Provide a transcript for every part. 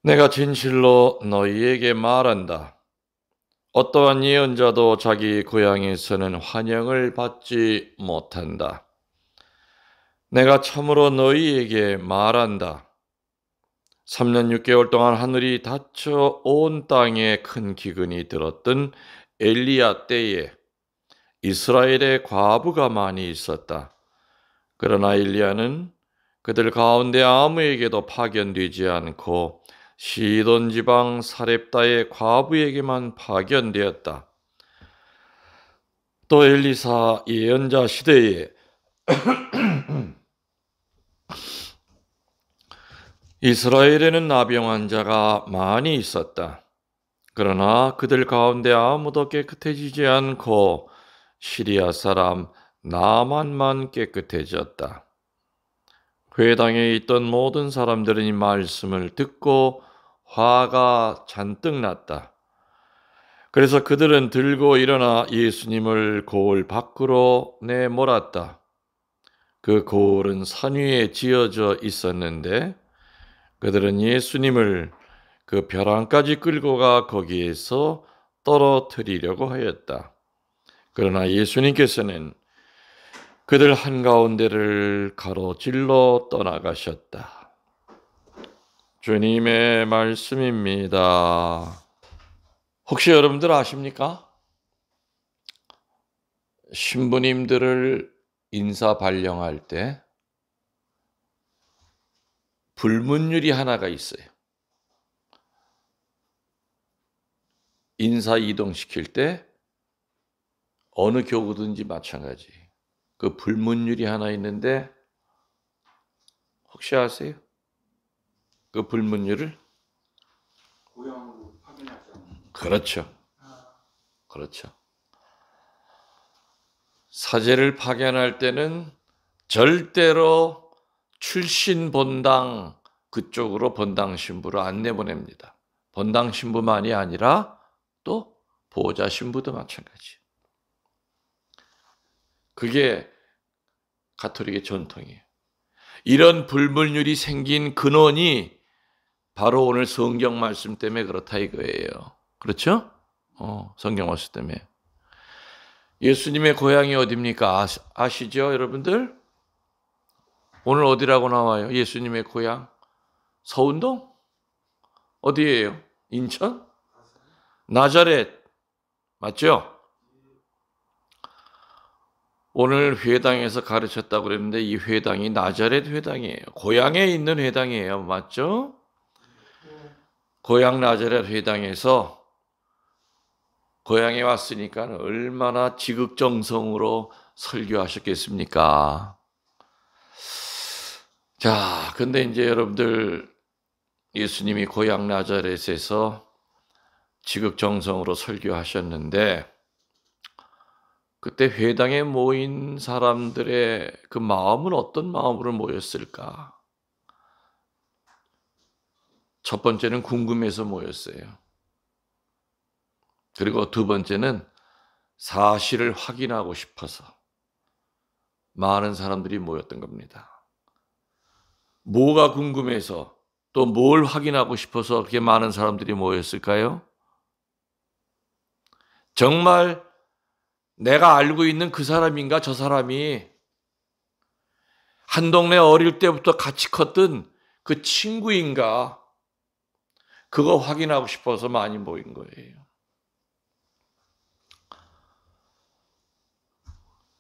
내가 진실로 너희에게 말한다. 어떠한 예언자도 자기 고향에서는 환영을 받지 못한다. 내가 참으로 너희에게 말한다. 3년 6개월 동안 하늘이 닫혀 온 땅에 큰 기근이 들었던 엘리야 때에 이스라엘에 과부가 많이 있었다. 그러나 엘리야는 그들 가운데 아무에게도 파견되지 않고 시돈 지방 사렙다의 과부에게만 파견되었다. 또 엘리사 예언자 시대에 이스라엘에는 나병 환자가 많이 있었다. 그러나 그들 가운데 아무도 깨끗해지지 않고 시리아 사람 나만만 깨끗해졌다. 회당에 있던 모든 사람들은 이 말씀을 듣고 화가 잔뜩 났다. 그래서 그들은 들고 일어나 예수님을 고을 밖으로 내몰았다. 그 고을은 산 위에 지어져 있었는데 그들은 예수님을 그 벼랑까지 끌고 가 거기에서 떨어뜨리려고 하였다. 그러나 예수님께서는 그들 한가운데를 가로질러 떠나가셨다. 주님의 말씀입니다. 혹시 여러분들 아십니까? 신부님들을 인사 발령할 때 불문율이 하나가 있어요. 인사 이동시킬 때 어느 교구든지 마찬가지. 그 불문율이 하나 있는데 혹시 아세요? 그 불문율을? 고향으로 확인하지 않는. 그렇죠. 그렇죠. 사제를 파견할 때는 절대로 출신 본당 그쪽으로 본당 신부를 안 내보냅니다. 본당 신부만이 아니라 또 보호자 신부도 마찬가지. 그게 가톨릭의 전통이에요. 이런 불문율이 생긴 근원이 바로 오늘 성경 말씀 때문에 그렇다 이거예요. 그렇죠? 성경 말씀 때문에. 예수님의 고향이 어디입니까? 아시죠, 여러분들? 오늘 어디라고 나와요? 예수님의 고향? 서운동? 어디예요? 인천? 나자렛. 맞죠? 오늘 회당에서 가르쳤다고 그랬는데 이 회당이 나자렛 회당이에요. 고향에 있는 회당이에요. 맞죠? 고향 나자렛 회당에서 고향에 왔으니까 얼마나 지극정성으로 설교하셨겠습니까? 자, 근데 이제 여러분들 예수님이 고향 나자렛에서 지극정성으로 설교하셨는데 그때 회당에 모인 사람들의 그 마음은 어떤 마음으로 모였을까? 첫 번째는 궁금해서 모였어요. 그리고 두 번째는 사실을 확인하고 싶어서 많은 사람들이 모였던 겁니다. 뭐가 궁금해서 또 뭘 확인하고 싶어서 그렇게 많은 사람들이 모였을까요? 정말 내가 알고 있는 그 사람인가 저 사람이 한 동네 어릴 때부터 같이 컸던 그 친구인가 그거 확인하고 싶어서 많이 모인 거예요.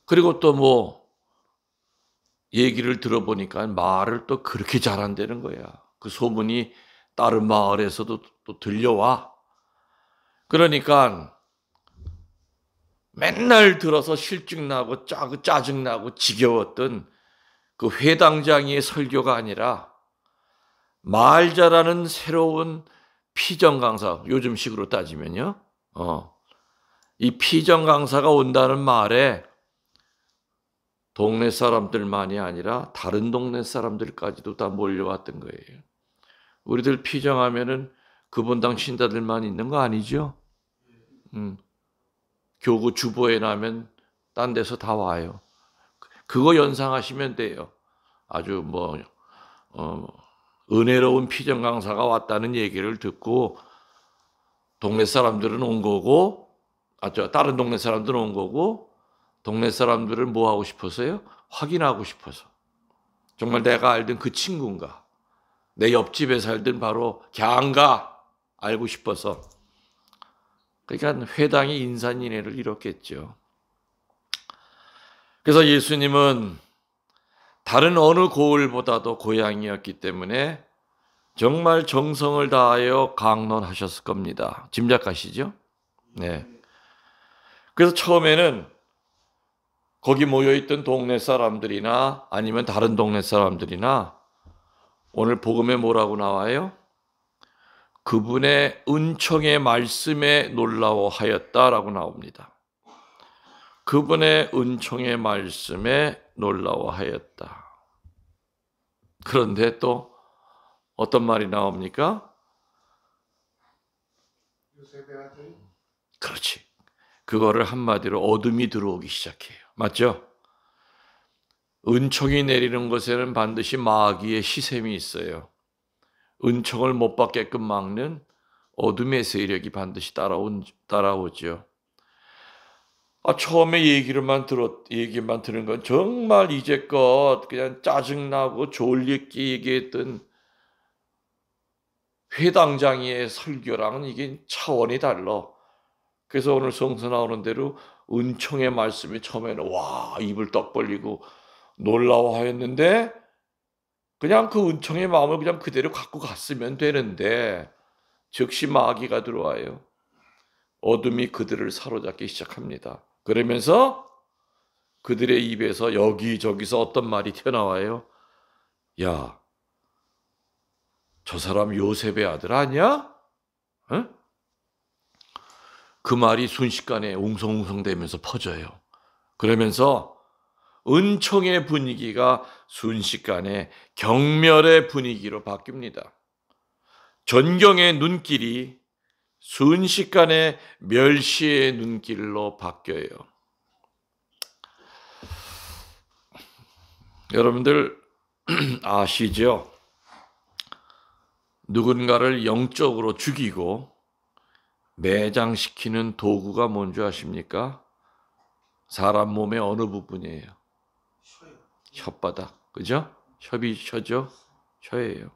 그리고 또 뭐 얘기를 들어보니까 말을 또 그렇게 잘한다는 거야. 그 소문이 다른 마을에서도 또 들려와. 그러니까 맨날 들어서 실증나고 짜증나고 지겨웠던 그 회당장의 설교가 아니라 말 잘하는 새로운 피정 강사, 요즘 식으로 따지면요. 이 피정 강사가 온다는 말에 동네 사람들만이 아니라 다른 동네 사람들까지도 다 몰려왔던 거예요. 우리들 피정하면은 그 본당 신자들만 있는 거 아니죠? 교구 주보에 나면 딴 데서 다 와요. 그거 연상하시면 돼요. 아주 은혜로운 피정 강사가 왔다는 얘기를 듣고 동네 사람들은 온 거고, 다른 동네 사람들은 온 거고, 동네 사람들은 뭐 하고 싶어서요? 확인하고 싶어서. 정말 내가 알던 그 친구인가? 내 옆집에 살던 바로 걔인가? 알고 싶어서. 그러니까 회당이 인산인해를 이뤘겠죠. 그래서 예수님은 다른 어느 고을보다도 고향이었기 때문에 정말 정성을 다하여 강론하셨을 겁니다. 짐작하시죠? 네. 그래서 처음에는 거기 모여있던 동네 사람들이나 아니면 다른 동네 사람들이나 오늘 복음에 뭐라고 나와요? 그분의 은총의 말씀에 놀라워하였다라고 나옵니다. 그분의 은총의 말씀에 놀라워하였다. 그런데 또 어떤 말이 나옵니까? 요셉의 아들. 그렇지. 그거를 한마디로 어둠이 들어오기 시작해요. 맞죠? 은총이 내리는 것에는 반드시 마귀의 시샘이 있어요. 은총을 못 받게끔 막는 어둠의 세력이 반드시 따라오죠. 처음에 얘기만 들은 건 정말 이제껏 그냥 짜증나고 졸리게 얘기했던 회당장의 설교랑은 이게 차원이 달라. 그래서 오늘 성서 나오는 대로 은총의 말씀이 처음에는 와 입을 떡 벌리고 놀라워하였는데 그냥 그 은총의 마음을 그냥 그대로 갖고 갔으면 되는데 즉시 마귀가 들어와요. 어둠이 그들을 사로잡기 시작합니다. 그러면서 그들의 입에서 여기저기서 어떤 말이 튀어나와요. 야, 저 사람 요셉의 아들 아니야? 응? 그 말이 순식간에 웅성웅성대면서 퍼져요. 그러면서 은총의 분위기가 순식간에 경멸의 분위기로 바뀝니다. 존경의 눈길이 순식간에 멸시의 눈길로 바뀌어요. 여러분들 아시죠? 누군가를 영적으로 죽이고 매장시키는 도구가 뭔지 아십니까? 사람 몸의 어느 부분이에요? 혓바닥, 그죠? 혀죠? 혀예요.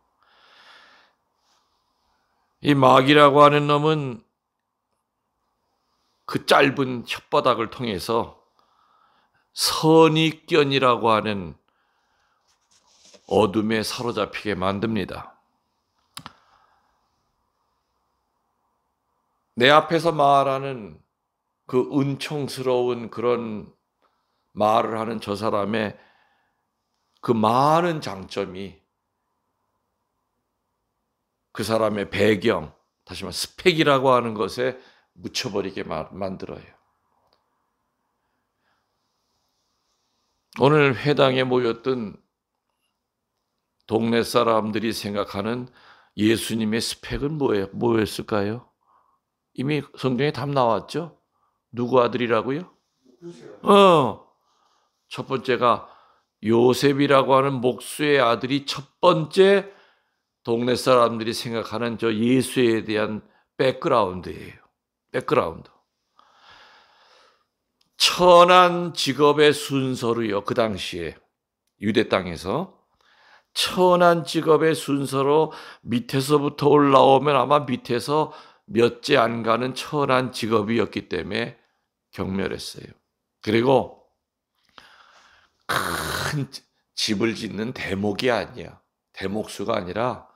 이 마귀라고 하는 놈은 그 짧은 혓바닥을 통해서 선입견이라고 하는 어둠에 사로잡히게 만듭니다. 내 앞에서 말하는 그 은총스러운 그런 말을 하는 저 사람의 그 많은 장점이 그 사람의 배경, 다시 말해 스펙이라고 하는 것에 묻혀버리게 만들어요. 오늘 회당에 모였던 동네 사람들이 생각하는 예수님의 스펙은 뭐였을까요? 이미 성경에 답 나왔죠? 누구 아들이라고요? 첫 번째가 요셉이라고 하는 목수의 아들이 첫 번째 동네 사람들이 생각하는 저 예수에 대한 백그라운드예요. 백그라운드. 천한 직업의 순서로요. 그 당시에 유대 땅에서 천한 직업의 순서로 밑에서부터 올라오면 아마 밑에서 몇째 안 가는 천한 직업이었기 때문에 경멸했어요. 그리고 큰 집을 짓는 대목이 아니야. 대목수가 아니라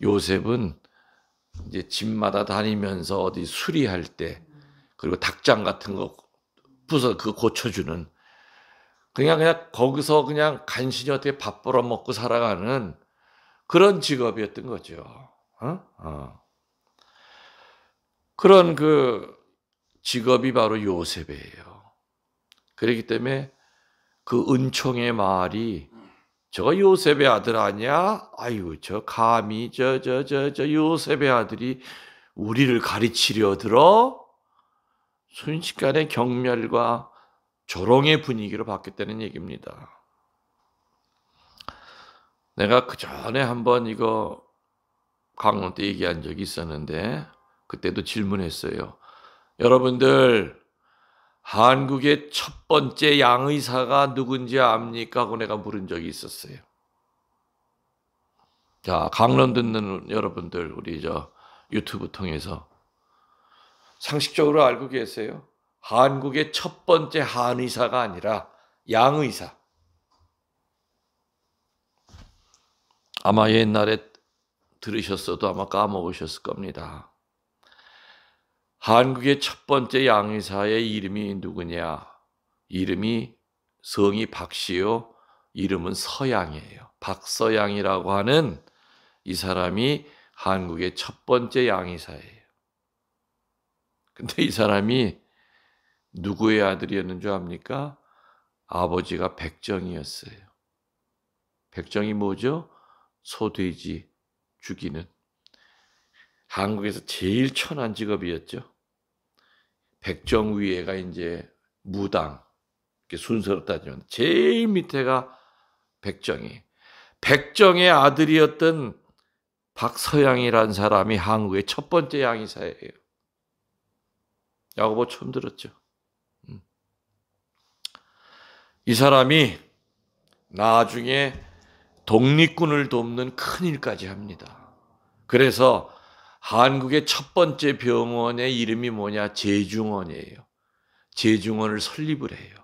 요셉은 이제 집마다 다니면서 어디 수리할 때 그리고 닭장 같은 거 부서 그 고쳐주는 그냥 거기서 그냥 간신히 어떻게 밥 벌어 먹고 살아가는 그런 직업이었던 거죠. 그런 그 직업이 바로 요셉이에요. 그렇기 때문에 그 은총의 말이 저거 요셉의 아들 아니야? 아이고 저 감히 저 요셉의 아들이 우리를 가르치려 들어? 순식간에 경멸과 조롱의 분위기로 바뀌었다는 얘기입니다. 내가 그 전에 한번 이거 강론 때 얘기한 적이 있었는데 그때도 질문했어요. 여러분들 한국의 첫 번째 양의사가 누군지 압니까? 하고 내가 물은 적이 있었어요. 자, 강론 듣는 여러분들 우리 유튜브 통해서 상식적으로 알고 계세요? 한국의 첫 번째 한의사가 아니라 양의사. 아마 옛날에 들으셨어도 아마 까먹으셨을 겁니다. 한국의 첫 번째 양의사의 이름이 누구냐? 이름이 성이 박씨요. 이름은 서양이에요. 박서양이라고 하는 이 사람이 한국의 첫 번째 양의사예요. 근데 이 사람이 누구의 아들이었는 줄 압니까? 아버지가 백정이었어요. 백정이 뭐죠? 소돼지 죽이는. 한국에서 제일 천한 직업이었죠. 백정 위에가 이제 무당, 순서로 따지면 제일 밑에가 백정이. 백정의 아들이었던 박서양이라는 사람이 한국의 첫 번째 양의사예요. 야고보 처음 들었죠. 이 사람이 나중에 독립군을 돕는 큰일까지 합니다. 그래서 한국의 첫 번째 병원의 이름이 뭐냐? 제중원이에요. 제중원을 설립을 해요.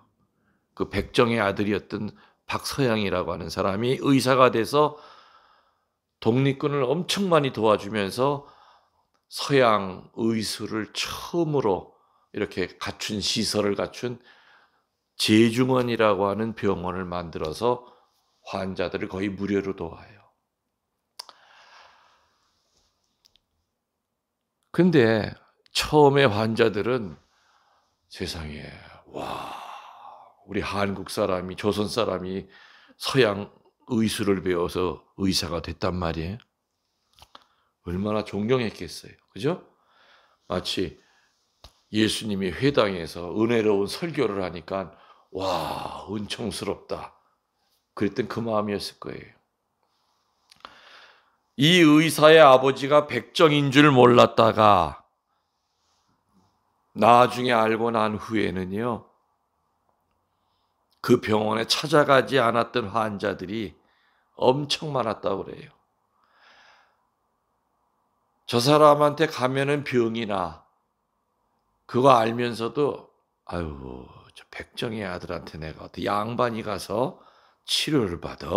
그 백정의 아들이었던 박서양이라고 하는 사람이 의사가 돼서 독립군을 엄청 많이 도와주면서 서양 의술을 처음으로 이렇게 갖춘 시설을 갖춘 제중원이라고 하는 병원을 만들어서 환자들을 거의 무료로 도와요. 근데 처음에 환자들은 세상에 와, 우리 한국 사람이 조선 사람이 서양 의술을 배워서 의사가 됐단 말이에요. 얼마나 존경했겠어요. 그죠? 마치 예수님이 회당에서 은혜로운 설교를 하니까 와, 은총스럽다. 그랬던 그 마음이었을 거예요. 이 의사의 아버지가 백정인 줄 몰랐다가 나중에 알고 난 후에는요, 그 병원에 찾아가지 않았던 환자들이 엄청 많았다고 그래요. 저 사람한테 가면은 병이 나. 그거 알면서도 아유, 저 백정의 아들한테 내가 어떻게 양반이 가서 치료를 받아?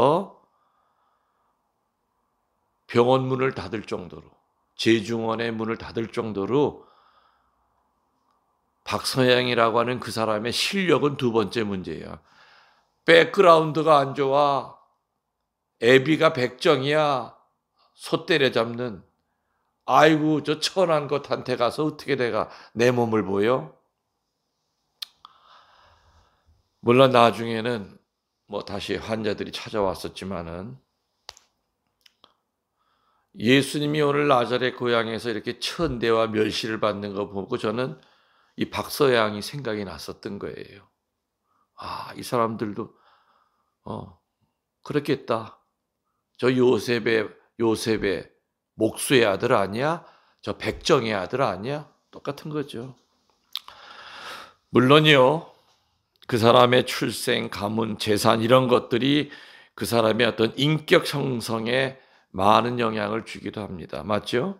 병원 문을 닫을 정도로, 제중원의 문을 닫을 정도로 박서양이라고 하는 그 사람의 실력은 두 번째 문제야. 백그라운드가 안 좋아. 애비가 백정이야. 소 때려잡는. 아이고 저 천한 것한테 가서 어떻게 내가 내 몸을 보여? 물론 나중에는 뭐 다시 환자들이 찾아왔었지만은 예수님이 오늘 나자렛 고향에서 이렇게 천대와 멸시를 받는 거 보고 저는 이 박서양이 생각이 났었던 거예요. 아, 이 사람들도 그렇겠다. 저 요셉의 목수의 아들 아니야? 저 백정의 아들 아니야? 똑같은 거죠. 물론요, 그 사람의 출생, 가문, 재산 이런 것들이 그 사람의 어떤 인격 형성에 많은 영향을 주기도 합니다. 맞죠?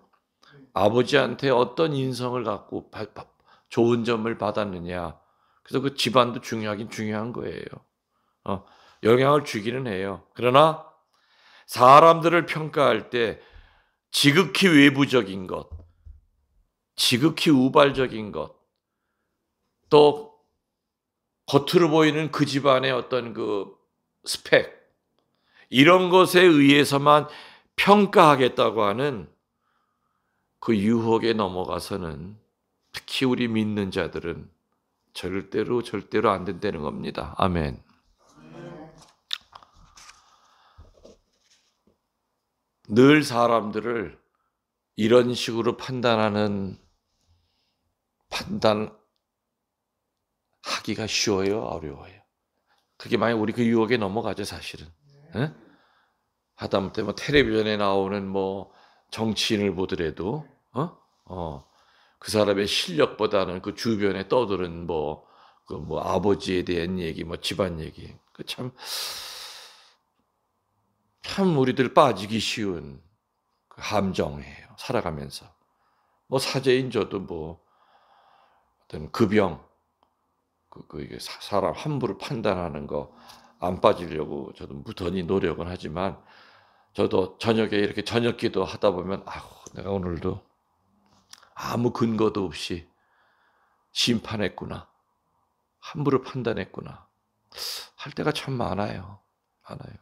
아버지한테 어떤 인성을 갖고 좋은 점을 받았느냐. 그래서 그 집안도 중요하긴 중요한 거예요. 영향을 주기는 해요. 그러나 사람들을 평가할 때 지극히 외부적인 것, 지극히 우발적인 것, 또 겉으로 보이는 그 집안의 어떤 그 스펙, 이런 것에 의해서만 평가하겠다고 하는 그 유혹에 넘어가서는 특히 우리 믿는 자들은 절대로 안 된다는 겁니다. 아멘. 늘 사람들을 이런 식으로 판단하기가 쉬워요, 어려워요? 그게 만약 우리 그 유혹에 넘어가죠, 사실은. 에? 하다못해 뭐 텔레비전에 나오는 뭐 정치인을 보더라도 그 사람의 실력보다는 그 주변에 떠도는 뭐 그 뭐 아버지에 대한 얘기, 뭐 집안 얘기, 그 참 우리들 빠지기 쉬운 그 함정이에요. 살아가면서 뭐 사제인 저도 뭐 어떤 급영 이게 사람 함부로 판단하는 거 안 빠지려고 저도 무던히 노력은 하지만 저도 저녁에 이렇게 저녁 기도 하다 보면 내가 오늘도 아무 근거도 없이 심판했구나. 함부로 판단했구나. 할 때가 참 많아요. 많아요.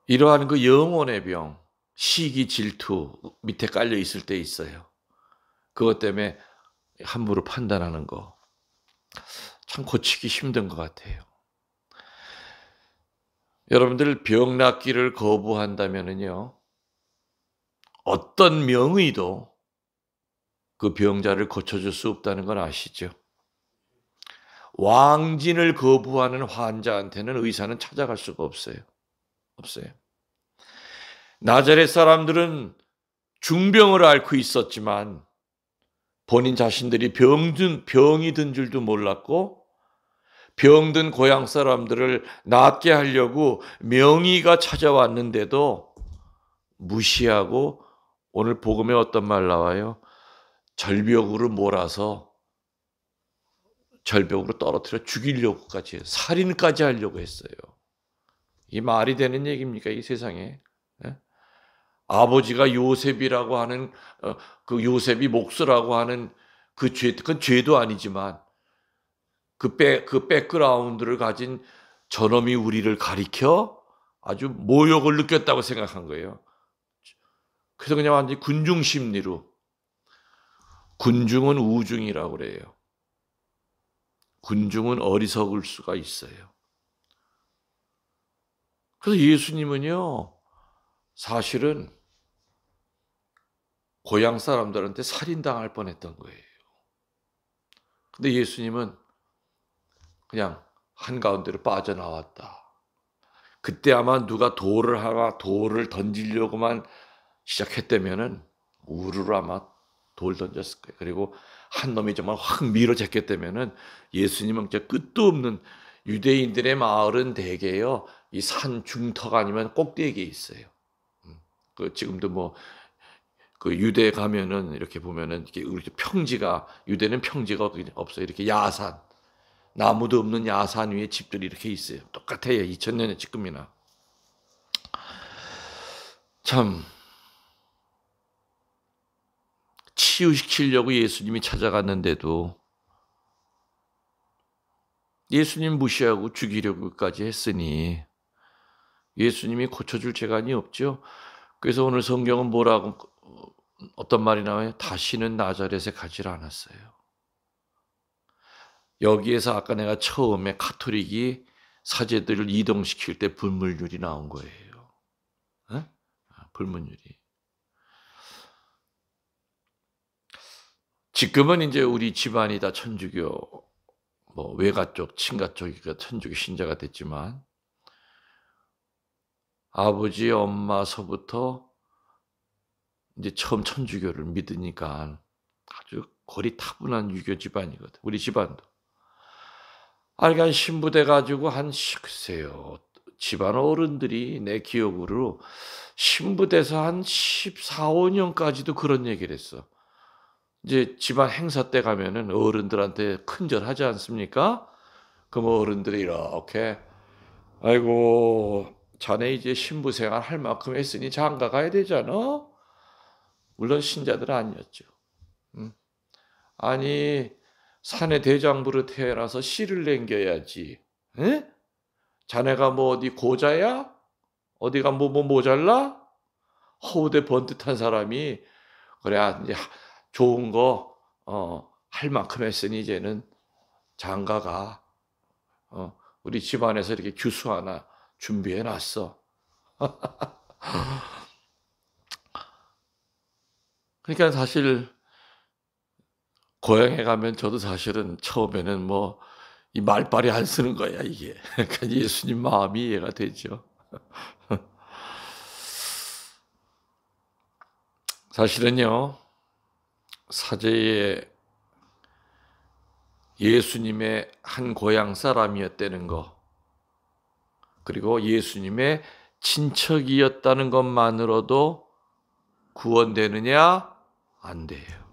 이러한 그 영혼의 병, 시기, 질투 밑에 깔려 있을 때 있어요. 그것 때문에 함부로 판단하는 거. 참 고치기 힘든 것 같아요. 여러분들 병 낫기를 거부한다면요. 어떤 명의도 그 병자를 고쳐줄 수 없다는 건 아시죠? 왕진을 거부하는 환자한테는 의사는 찾아갈 수가 없어요. 없어요. 나자렛 사람들은 중병을 앓고 있었지만 본인 자신들이 병이 든 줄도 몰랐고 병든 고향 사람들을 낫게 하려고 명의가 찾아왔는데도 무시하고 오늘 복음에 어떤 말 나와요? 절벽으로 몰아서 절벽으로 떨어뜨려 죽이려고까지 해요. 살인까지 하려고 했어요. 이 말이 되는 얘기입니까? 이 세상에. 예? 아버지가 요셉이라고 하는 그 요셉이 목수라고 하는 그건 죄도 아니지만 그 백그라운드를 가진 저놈이 우리를 가리켜 아주 모욕을 느꼈다고 생각한 거예요. 그래서 그냥 완전히 군중 심리로 군중은 우중이라고 그래요. 군중은 어리석을 수가 있어요. 그래서 예수님은요, 사실은 고향 사람들한테 살인당할 뻔했던 거예요. 근데 예수님은 그냥 한가운데로 빠져나왔다. 그때 아마 누가 돌을 던지려고만 시작했다면은 우르르 아마 돌 던졌을 거예요. 그리고 한 놈이 정말 확 밀어제꼈 다면은 예수님은 진짜 끝도 없는 유대인들의 마을은 대개요 이 산 중턱 아니면 꼭대기에 있어요. 그 지금도 뭐 그 유대 가면은 이렇게 보면은 이렇게 평지가 유대는 평지가 없어요. 이렇게 야산 나무도 없는 야산 위에 집들이 이렇게 있어요. 똑같아요. 2000년의 지금이나 참. 치유시키려고 예수님이 찾아갔는데도 예수님 무시하고 죽이려고까지 했으니 예수님이 고쳐줄 재간이 없죠. 그래서 오늘 성경은 뭐라고 어떤 말이 나와요? 다시는 나자렛에 가지 않았어요. 여기에서 아까 내가 처음에 가톨릭이 사제들을 이동시킬 때 불문율이 나온 거예요. 에? 불문율이. 지금은 이제 우리 집안이 다 천주교, 뭐 외가 쪽, 친가 쪽이가 천주교 신자가 됐지만 아버지, 엄마서부터 이제 처음 천주교를 믿으니까 아주 골이 타분한 유교 집안이거든. 우리 집안도. 그러니까 신부돼 가지고 글쎄요. 집안 어른들이 내 기억으로 신부돼서 한 14, 15년까지도 그런 얘기를 했어. 이제 집안 행사 때 가면은 어른들한테 큰절하지 않습니까? 그럼 어른들이 이렇게 아이고 자네 이제 신부 생활 할 만큼 했으니 장가 가야 되잖아. 물론 신자들은 아니었죠. 아니 산의 대장부로 태어나서 씨를 남겨야지. 에? 자네가 뭐 어디 고자야? 어디가 뭐 모자라? 허우대 번듯한 사람이 그래 이제 좋은 거 할 만큼 했으니 이제는 장가가 우리 집안에서 이렇게 규수 하나 준비해 놨어. 그러니까 사실 고향에 가면 저도 사실은 처음에는 뭐 이 말빨이 안 쓰는 거야, 이게. 그러니까 예수님 마음이 이해가 되죠. 사실은요, 사제의 예수님의 한 고향 사람이었다는 거, 그리고 예수님의 친척이었다는 것만으로도 구원되느냐? 안 돼요.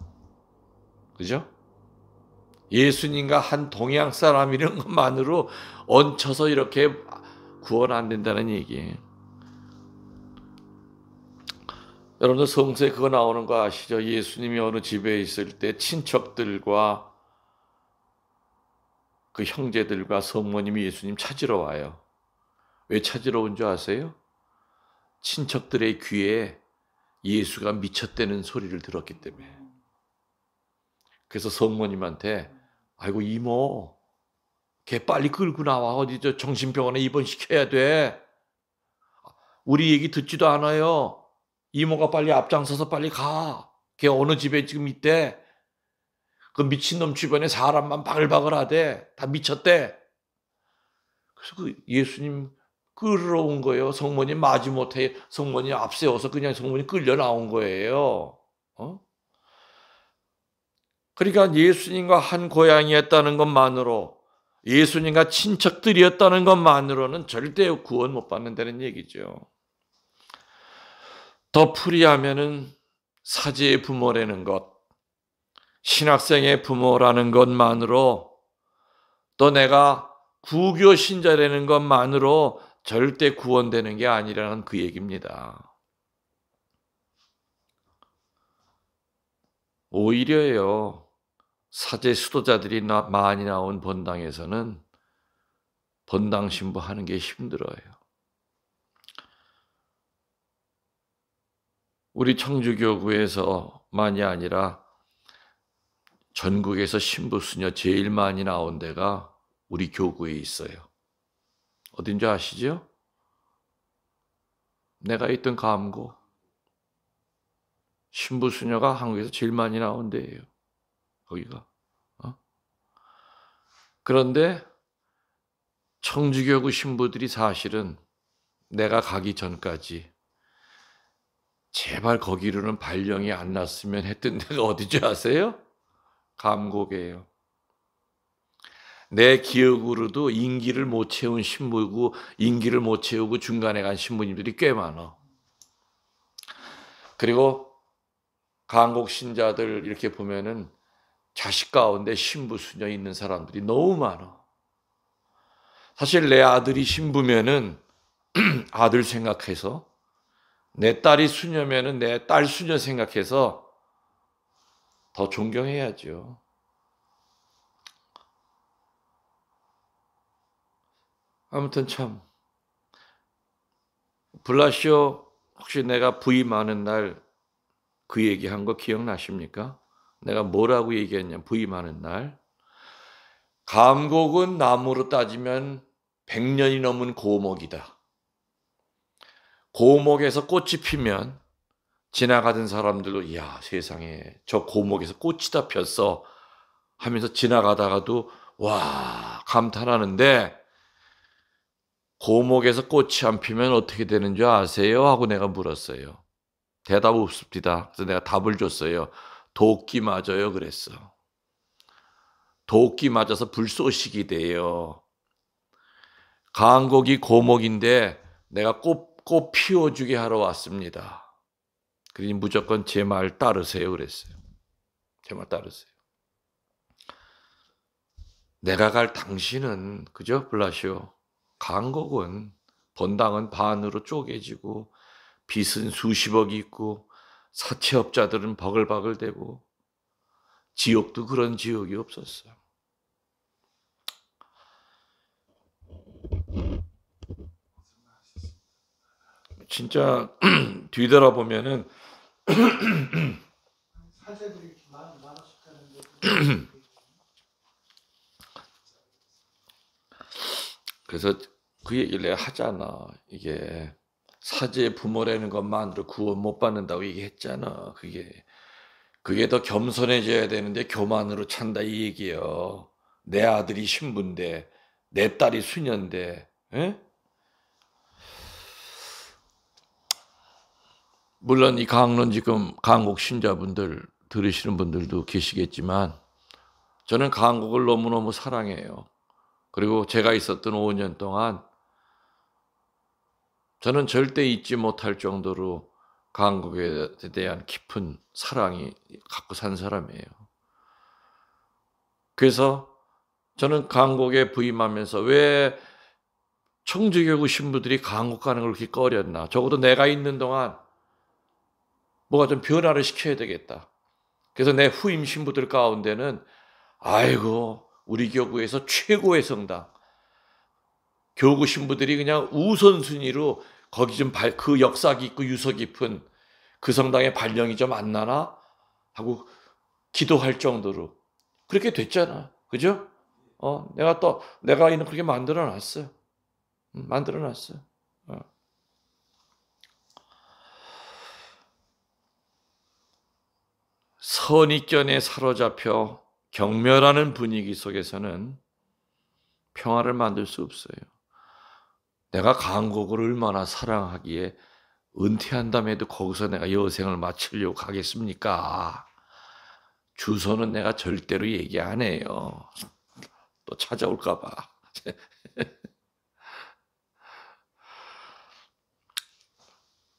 그죠? 예수님과 한 동양 사람이라는 것만으로 얹혀서 이렇게 구원 안 된다는 얘기예요. 여러분들 성서에 그거 나오는 거 아시죠? 예수님이 어느 집에 있을 때 친척들과 그 형제들과 성모님이 예수님 찾으러 와요. 왜 찾으러 온 줄 아세요? 친척들의 귀에 예수가 미쳤다는 소리를 들었기 때문에. 그래서 성모님한테 아이고 이모 걔 빨리 끌고 나와. 어디 저 정신병원에 입원시켜야 돼. 우리 얘기 듣지도 않아요. 이모가 빨리 앞장서서 빨리 가. 걔 어느 집에 지금 있대. 그 미친놈 주변에 사람만 바글바글 하대. 다 미쳤대. 그래서 그 예수님 끌으러 온 거예요. 성모님 마지못해 성모님 앞세워서 그냥 성모님 끌려 나온 거예요. 그러니까 예수님과 한 고향이었다는 것만으로, 예수님과 친척들이었다는 것만으로는 절대 구원 못 받는다는 얘기죠. 더 풀이하면은 사제의 부모라는 것, 신학생의 부모라는 것만으로, 또 내가 구교 신자라는 것만으로 절대 구원되는 게 아니라는 그 얘기입니다. 오히려요, 사제 수도자들이 많이 나온 본당에서는 본당 신부하는 게 힘들어요. 우리 청주교구에서만이 아니라 전국에서 신부 수녀 제일 많이 나온 데가 우리 교구에 있어요. 어딘지 아시죠? 내가 있던 감고. 신부 수녀가 한국에서 제일 많이 나온 데예요. 거기가. 그런데 청주교구 신부들이 사실은 내가 가기 전까지 제발 거기로는 발령이 안 났으면 했던 데가 어디지 아세요? 감곡이에요. 내 기억으로도 임기를 못 채운 신부고 임기를 못 채우고 중간에 간 신부님들이 꽤 많아. 그리고 감곡 신자들 이렇게 보면은 자식 가운데 신부 수녀 있는 사람들이 너무 많아. 사실 내 아들이 신부면은 아들 생각해서, 내 딸이 수녀면은 내 딸 수녀 생각해서 더 존경해야죠. 아무튼 참, 블라시오 혹시 내가 부임하는 날 그 얘기한 거 기억나십니까? 내가 뭐라고 얘기했냐, 부임하는 날. 감곡은 나무로 따지면 100년이 넘은 고목이다. 고목에서 꽃이 피면 지나가던 사람들도 이야 세상에 저 고목에서 꽃이 다 폈어 하면서 지나가다가도 와 감탄하는데, 고목에서 꽃이 안 피면 어떻게 되는 줄 아세요? 하고 내가 물었어요. 대답 없습니다. 그래서 내가 답을 줬어요. 도끼 맞아요 그랬어. 도끼 맞아서 불쏘시기 돼요. 감곡이 고목인데 내가 꽃 피워주게 하러 왔습니다. 그러니 무조건 제 말 따르세요 그랬어요. 제 말 따르세요. 내가 갈 당신은 그죠 블라시오? 감곡은 본당은 반으로 쪼개지고 빚은 수십억이 있고 사채업자들은 버글버글대고 지옥도 그런 지옥이 없었어요. 진짜 뒤돌아보면은 사제들이 많으셨다는데. 그래서 그 얘기를 내가 하잖아. 이게 사제의 부모라는 것만으로 구원 못 받는다고 얘기했잖아. 그게 더 겸손해져야 되는데 교만으로 찬다 이 얘기예요. 내 아들이 신부인데, 내 딸이 수녀인데, 에? 물론 이 강론 지금 강국 신자분들 들으시는 분들도 계시겠지만 저는 강국을 너무너무 사랑해요. 그리고 제가 있었던 5년 동안 저는 절대 잊지 못할 정도로 강국에 대한 깊은 사랑이 갖고 산 사람이에요. 그래서 저는 강국에 부임하면서 왜 청주교구 신부들이 강국 가는 걸 그렇게 꺼렸나. 적어도 내가 있는 동안 뭐가 좀 변화를 시켜야 되겠다. 그래서 내 후임 신부들 가운데는 아이고 우리 교구에서 최고의 성당, 교구 신부들이 그냥 우선순위로 거기 좀 그 역사 깊고 유서 깊은 그 성당에 발령이 좀 안 나나 하고 기도할 정도로 그렇게 됐잖아. 그죠? 내가 있는 그렇게 만들어 놨어요. 만들어 놨어요. 선입견에 사로잡혀 경멸하는 분위기 속에서는 평화를 만들 수 없어요. 내가 강국을 얼마나 사랑하기에 은퇴한 다음에도 거기서 내가 여생을 마치려고 가겠습니까? 주소는 내가 절대로 얘기 안 해요. 또 찾아올까 봐.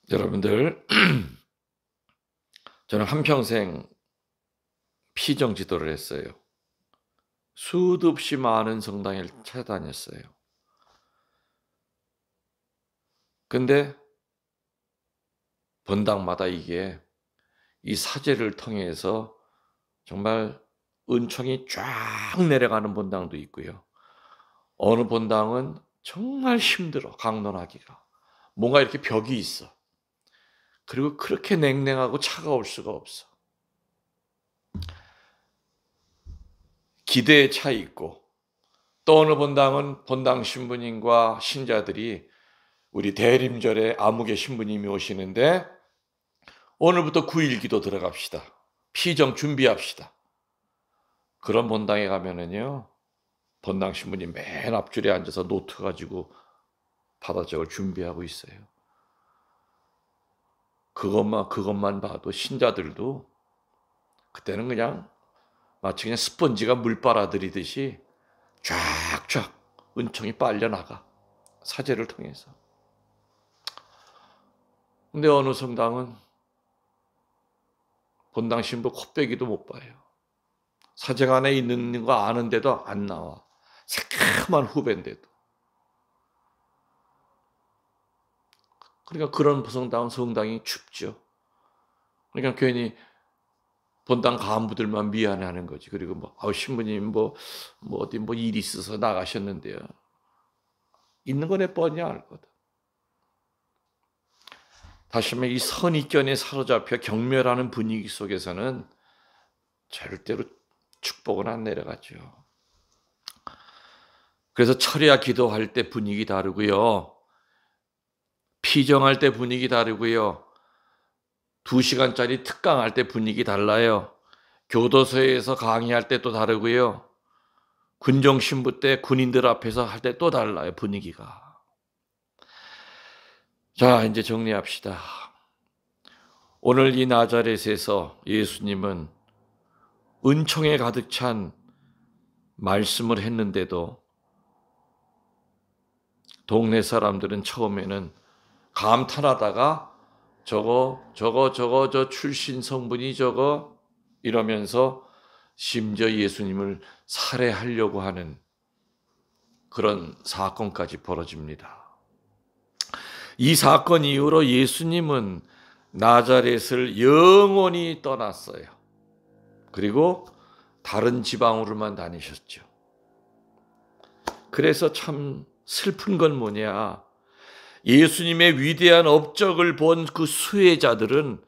여러분들, 저는 한평생 피정 지도를 했어요. 수도 없이 많은 성당을 찾아다녔어요. 근데 본당마다 이게 이 사제를 통해서 정말 은총이 쫙 내려가는 본당도 있고요. 어느 본당은 정말 힘들어, 강론하기가. 뭔가 이렇게 벽이 있어. 그리고 그렇게 냉랭하고 차가울 수가 없어. 기대에 차 있고, 또 어느 본당은 본당 신부님과 신자들이 우리 대림절에 아무개 신부님이 오시는데 오늘부터 9일 기도 들어갑시다. 피정 준비합시다. 그런 본당에 가면은요, 본당 신부님 맨 앞줄에 앉아서 노트 가지고 받아적을 준비하고 있어요. 그것만 봐도 신자들도 그때는 그냥 마치 그냥 스펀지가 물 빨아들이듯이 쫙쫙 은총이 빨려나가. 사제를 통해서. 근데 어느 성당은 본당 신부 코빼기도 못 봐요. 사제가 안에 있는 거 아는데도 안 나와. 새카만 후배인데도. 그러니까 그런 성당이 춥죠. 그러니까 괜히 본당 간부들만 미안해하는 거지. 그리고 신부님 어디 일이 있어서 나가셨는데요. 있는 거내 뻔히 알거든. 다시 말해 이 선입견에 사로잡혀 경멸하는 분위기 속에서는 절대로 축복은 안 내려가죠. 그래서 철야 기도할 때 분위기 다르고요. 피정할 때 분위기 다르고요. 2시간짜리 특강할 때 분위기 달라요. 교도소에서 강의할 때 또 다르고요. 군정신부 때 군인들 앞에서 할 때 또 달라요. 분위기가. 자, 이제 정리합시다. 오늘 이 나자렛에서 예수님은 은총에 가득 찬 말씀을 했는데도 동네 사람들은 처음에는 감탄하다가 저 출신 성분이 이러면서 심지어 예수님을 살해하려고 하는 그런 사건까지 벌어집니다. 이 사건 이후로 예수님은 나자렛을 영원히 떠났어요. 그리고 다른 지방으로만 다니셨죠. 그래서 참 슬픈 건 뭐냐? 예수님의 위대한 업적을 본 그 수혜자들은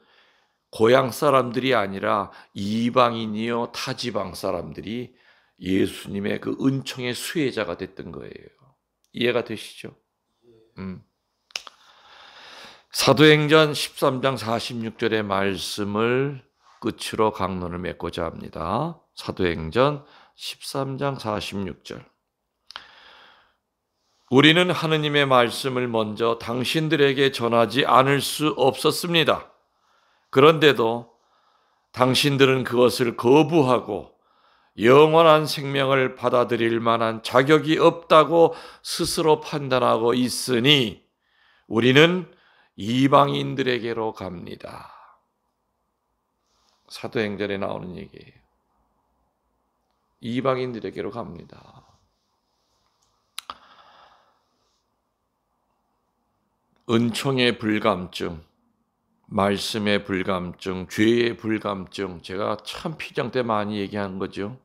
고향 사람들이 아니라 이방인이요 타지방 사람들이 예수님의 그 은총의 수혜자가 됐던 거예요. 이해가 되시죠? 사도행전 13장 46절의 말씀을 끝으로 강론을 맺고자 합니다. 사도행전 13장 46절. 우리는 하느님의 말씀을 먼저 당신들에게 전하지 않을 수 없었습니다. 그런데도 당신들은 그것을 거부하고 영원한 생명을 받아들일 만한 자격이 없다고 스스로 판단하고 있으니 우리는 이방인들에게로 갑니다. 사도행전에 나오는 얘기예요. 이방인들에게로 갑니다. 은총의 불감증, 말씀의 불감증, 죄의 불감증, 제가 참 피정 때 많이 얘기한 거죠.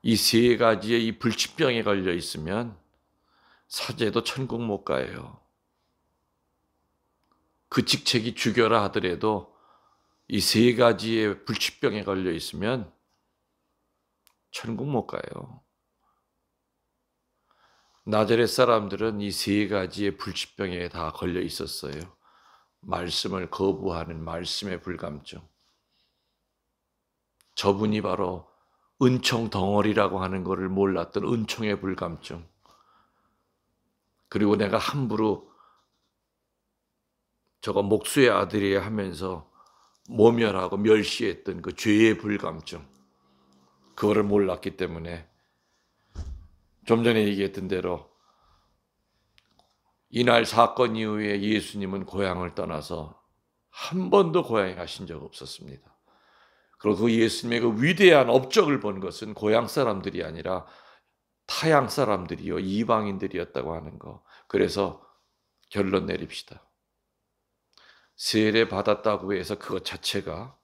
이 세 가지의 이 불치병에 걸려 있으면 사제도 천국 못 가요. 그 직책이 주교라 하더라도 이 세 가지의 불치병에 걸려 있으면 천국 못 가요. 나자렛 사람들은 이 세 가지의 불치병에 다 걸려 있었어요. 말씀을 거부하는 말씀의 불감증. 저분이 바로 은총 덩어리라고 하는 것을 몰랐던 은총의 불감증. 그리고 내가 함부로 저거 목수의 아들이야 하면서 모멸하고 멸시했던 그 죄의 불감증. 그거를 몰랐기 때문에 좀 전에 얘기했던 대로 이날 사건 이후에 예수님은 고향을 떠나서 한 번도 고향에 가신 적 없었습니다. 그리고 그 예수님의 그 위대한 업적을 본 것은 고향 사람들이 아니라 타향 사람들이요, 이방인들이었다고 하는 거. 그래서 결론 내립시다. 세례 받았다고 해서 그것 자체가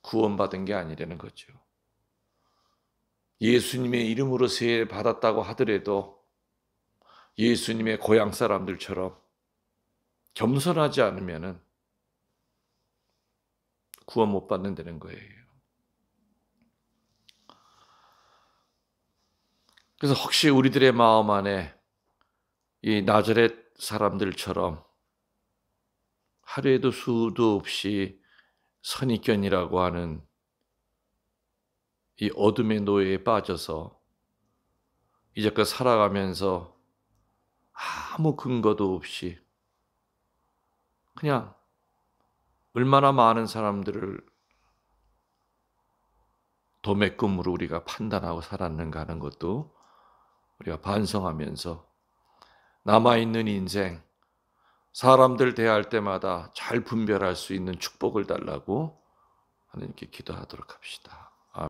구원받은 게 아니라는 거죠. 예수님의 이름으로 세례 받았다고 하더라도 예수님의 고향 사람들처럼 겸손하지 않으면은 구원 못 받는다는 거예요. 그래서 혹시 우리들의 마음 안에 이 나자렛 사람들처럼 하루에도 수도 없이 선입견이라고 하는 이 어둠의 노예에 빠져서 이제껏 살아가면서 아무 근거도 없이 그냥 얼마나 많은 사람들을 도매금으로 우리가 판단하고 살았는가 하는 것도 우리가 반성하면서 남아있는 인생, 사람들 대할 때마다 잘 분별할 수 있는 축복을 달라고 하나님께 기도하도록 합시다.